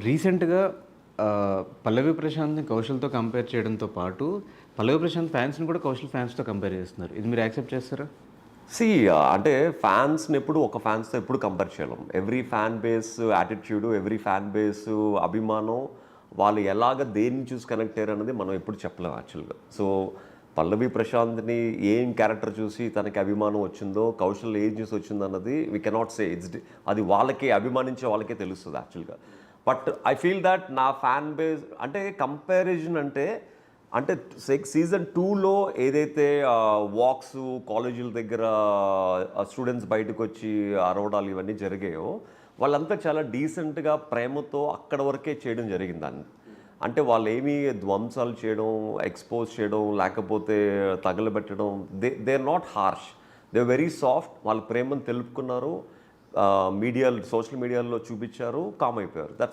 రీసెంట్‌గా పల్లవి ప్రశాంత్‌ని కౌశల్‌తో కంపేర్ చేయడంతో పాటు, పల్లవి ప్రశాంత్ ఫ్యాన్స్‌ని కూడా కౌశల్ ఫ్యాన్స్‌తో కంపేర్ చేస్తున్నారు. ఇది మీరు యాక్సెప్ట్ చేస్తారా? సీ అంటే ఫ్యాన్స్‌ని ఎప్పుడు ఒక ఫ్యాన్స్‌తో ఎప్పుడు కంపేర్ చేయలేం. Every fan base attitude, every fan base అభిమానం, వాళ్ళు ఎలాగ దేన్ని చూసి కనెక్ట్ అయ్యారన్నది మనం ఎప్పుడు చెప్పలేం యాక్చువల్‌గా. సో, పల్లవి ప్రశాంత్‌ని ఏం క్యారెక్టర్ చూసి తనకి అభిమానం వచ్చిందో, కౌశల్ ఏం చూసి వచ్చిందన్నది వి కెనాట్ సే. అది వాళ్ళకి అభిమానించే వాళ్ళకే తెలుస్తది యాక్చువల్‌గా. బట్ ఐ ఫీల్ దట్ నా ఫ్యాన్ బేస్ అంటే కంపారిజన్ అంటే సీజన్ 2లో ఏదైతే వాక్స్ కాలేజీల దగ్గర స్టూడెంట్స్ బయటకు వచ్చి అరవడాలు ఇవన్నీ జరిగాయో, వాళ్ళంతా చాలా డీసెంట్గా ప్రేమతో అక్కడ వరకే చేయడం జరిగింది దాన్ని. అంటే వాళ్ళు ఏమీ ధ్వంసాలు చేయడం, ఎక్స్పోజ్ చేయడం, లేకపోతే తగలబెట్టడం, they are not harsh. They very soft. వాళ్ళ ప్రేమను తెలుపుకున్నారు, సోషల్ మీడియాలో చూపించారు, కామ్ అయిపోయారు. దట్స్